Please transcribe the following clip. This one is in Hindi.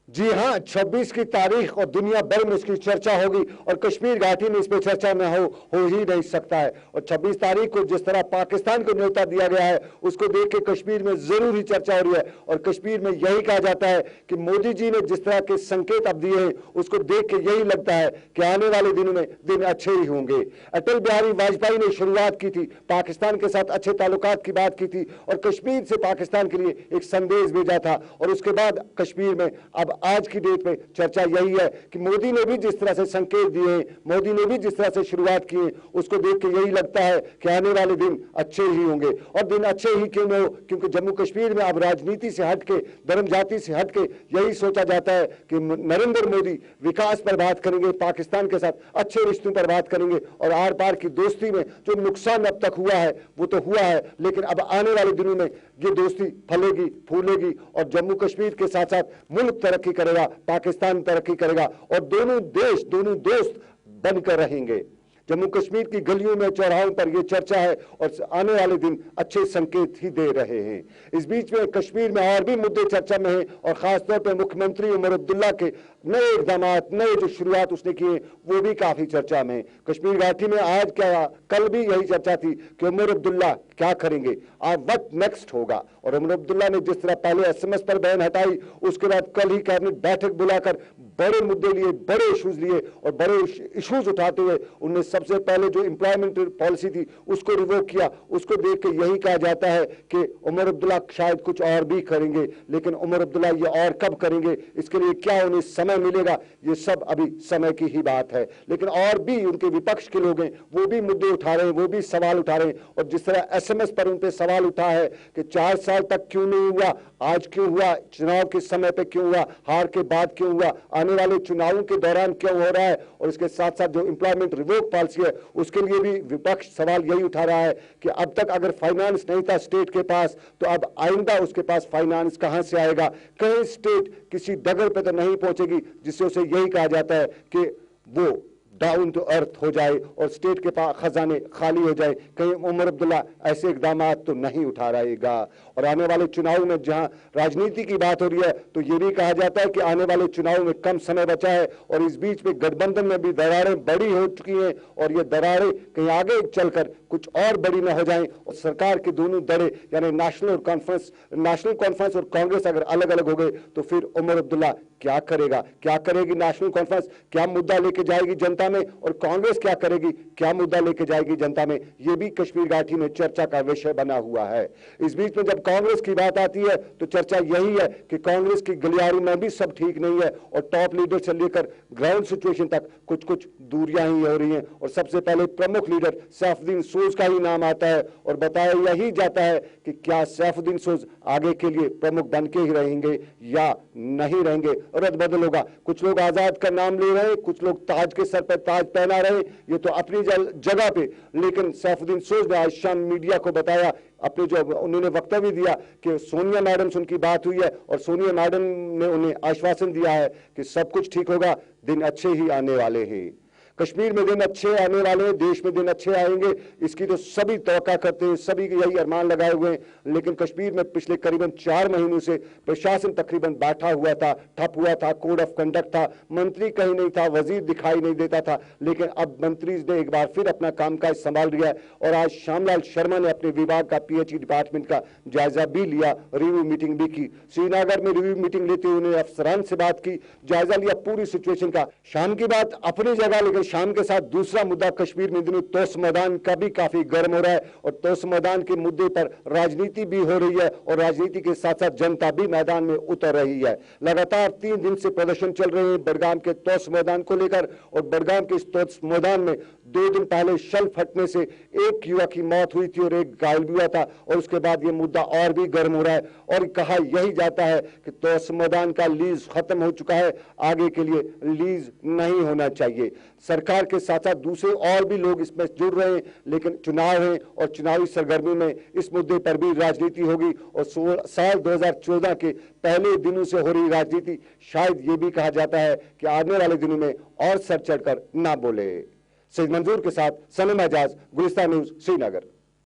जी हाँ, 26 की तारीख और दुनिया भर में इसकी चर्चा होगी और कश्मीर घाटी में इस पर चर्चा न हो ही नहीं सकता है। और 26 तारीख को जिस तरह पाकिस्तान को न्योता दिया गया है उसको देख के कश्मीर में जरूर ही चर्चा हो रही है। और कश्मीर में यही कहा जाता है कि मोदी जी ने जिस तरह के संकेत अब दिए हैं उसको देख के यही लगता है कि आने वाले दिनों में दिन अच्छे ही होंगे। अटल बिहारी वाजपेयी ने शुरुआत की थी, पाकिस्तान के साथ अच्छे ताल्लुकात की बात की थी और कश्मीर से पाकिस्तान के लिए एक संदेश भेजा था। और उसके बाद कश्मीर में अब आज की डेट में चर्चा यही है कि मोदी ने भी जिस तरह से संकेत दिए हैं, मोदी ने भी जिस तरह से शुरुआत की है, उसको देख के यही लगता है कि आने वाले दिन अच्छे ही होंगे। और दिन अच्छे ही क्यों न हो, क्योंकि जम्मू कश्मीर में अब राजनीति से हटके, धर्म जाति से हटके यही सोचा जाता है कि नरेंद्र मोदी विकास पर बात करेंगे, पाकिस्तान के साथ अच्छे रिश्तों पर बात करेंगे और आर पार की दोस्ती में जो नुकसान अब तक हुआ है वो तो हुआ है, लेकिन अब आने वाले दिनों में ये दोस्ती फलेगी फूलेगी और जम्मू कश्मीर के साथ साथ मुल्क तरक्की करेगा, पाकिस्तान तरक्की करेगा और दोनों देश, दोनों दोस्त बनकर रहेंगे। जम्मू कश्मीर की गलियों में, चौराहों पर यह चर्चा है और आने वाले दिन अच्छे संकेत ही दे रहे हैं। इस बीच में कश्मीर में और भी मुद्दे चर्चा में हैं और खासतौर पर मुख्यमंत्री उमर अब्दुल्ला के नए इकदाम, नए जो शुरुआत उसने किए वो भी काफी चर्चा में है। कश्मीर घाटी में आज क्या, कल भी यही चर्चा थी कि उमर अब्दुल्ला क्या करेंगे, आज व्हाट नेक्स्ट होगा। और उमर अब्दुल्ला ने जिस तरह पहले SMS पर बैन हटाई, उसके बाद कल ही कैबिनेट बैठक बुलाकर बड़े मुद्दे लिए, बड़े इश्यूज लिए और बड़े इश्यूज उठाते हुए उन्होंने सबसे पहले जो एम्प्लॉयमेंट पॉलिसी थी उसको रिवोक किया। उसको देख के यही कहा जाता है कि उमर अब्दुल्ला शायद कुछ और भी करेंगे, लेकिन उमर अब्दुल्ला ये और कब करेंगे, इसके लिए क्या उन्हें समय मिलेगा, ये सब अभी समय की ही बात है। लेकिन और भी उनके विपक्ष के लोग हैं, वो भी मुद्दे उठा रहे हैं, वो भी सवाल उठा रहे हैं। और जिस तरह SMS पर उन पे सवाल उठा है कि 4 साल तक क्यों नहीं हुआ, आज क्यों हुआ, चुनाव के समय पे क्यों हुआ, हार के बाद क्यों हुआ, आने वाले चुनावों के दौरान क्यों हो रहा है, और इसके साथ साथ जो एम्प्लॉयमेंट रिवोक पॉलिसी है उसके लिए भी विपक्ष सवाल यही उठा रहा है कि अब तक अगर फाइनेंस नहीं था स्टेट के पास तो अब आइंदा उसके पास फाइनेंस कहां से आएगा। कहीं स्टेट किसी डगर पे तो नहीं पहुंचेगी जिससे उसे यही कहा जाता है कि वो डाउन टू अर्थ हो जाए और स्टेट के पास खजाने खाली हो जाए। कहीं उमर अब्दुल्ला ऐसे इकदाम तो नहीं उठा रहेगा। और आने वाले चुनाव में जहां राजनीति की बात हो रही है तो ये भी कहा जाता है कि आने वाले चुनाव में कम समय बचा है और इस बीच में गठबंधन में भी दरारें बड़ी हो चुकी हैं और ये दरारें कहीं आगे चलकर कुछ और बड़ी न हो जाएं और सरकार के दोनों दड़े यानी नेशनल कॉन्फ्रेंस और कांग्रेस अगर अलग अलग हो गए तो फिर उमर अब्दुल्ला क्या करेगा, क्या करेगी नेशनल कॉन्फ्रेंस, क्या मुद्दा लेके जाएगी जनता में, और कांग्रेस क्या करेगी, क्या मुद्दा लेके जाएगी जनता में, यह भी कश्मीर घाटी में चर्चा का विषय बना हुआ है। इस बीच में जब कांग्रेस की बात आती है तो चर्चा यही है कि कांग्रेस की गलियारी में भी सब ठीक नहीं है और टॉप लीडर से लेकर ग्राउंड सिचुएशन तक कुछ कुछ दूरियां ही हो रही हैं। और सबसे पहले प्रमुख लीडर सैफुद्दीन सोज का ही नाम आता है और बताया यही जाता है कि क्या सैफुद्दीन सोज आगे के लिए प्रमुख बन के ही रहेंगे या नहीं रहेंगे, रद्द बदल होगा। कुछ लोग आजाद का नाम ले रहे हैं, कुछ लोग ताज के सर पर ताज पहना रहे हैं, ये तो अपनी जगह पे। लेकिन सैफुद्दीन सोज ने आज शाम मीडिया को बताया, अपने जो उन्होंने वक्तव्य दिया कि सोनिया मैडम से उनकी बात हुई है और सोनिया मैडम ने उन्हें आश्वासन दिया है कि सब कुछ ठीक होगा, दिन अच्छे ही आने वाले हैं। कश्मीर में दिन अच्छे आने वाले हैं, देश में दिन अच्छे आएंगे, इसकी तो सभी तवक्का करते हैं, सभी के यही अरमान लगाए हुए हैं। लेकिन कश्मीर में पिछले करीबन 4 महीनों से प्रशासन तकरीबन बैठा हुआ था, ठप हुआ था, कोड ऑफ कंडक्ट था, मंत्री कहीं नहीं था, वजीर दिखाई नहीं देता था। लेकिन अब मंत्री ने एक बार फिर अपना कामकाज संभाल लिया है और आज श्यामलाल शर्मा ने अपने विभाग का PHE डिपार्टमेंट का जायजा भी लिया, रिव्यू मीटिंग भी की। श्रीनगर में रिव्यू मीटिंग लेते हुए उन्होंने अफसरान से बात की, जायजा लिया पूरी सिचुएशन का। शाम की बात अपनी जगह, लेकिन शाम के साथ दूसरा मुद्दा कश्मीर में दिनों तोस मैदान का भी काफी गर्म हो रहा है और तोस मैदान के मुद्दे पर राजनीति भी हो रही है और राजनीति के साथ साथ जनता भी मैदान में उतर रही है। लगातार 3 दिन से प्रदर्शन चल रहे हैं बडगाम के तोस मैदान को लेकर और बडगाम के इस तोस मैदान में 2 दिन पहले शल फटने से एक युवक की मौत हुई थी और एक घायल भी हुआ था और उसके बाद ये मुद्दा और भी गर्म हो रहा है और कहा यही जाता है कि तोस मैदान का लीज खत्म हो चुका है, आगे के लिए लीज नहीं होना चाहिए। सरकार के साथ साथ दूसरे और भी लोग इसमें जुड़ रहे हैं, लेकिन चुनाव है और चुनावी सरगर्मी में इस मुद्दे पर भी राजनीति होगी और साल 2014 के पहले दिनों से हो रही राजनीति शायद ये भी कहा जाता है कि आने वाले दिनों में और सर चढ़कर ना बोले। सईद मंजूर के साथ सनम एजाज, गुलिस्तान न्यूज, श्रीनगर।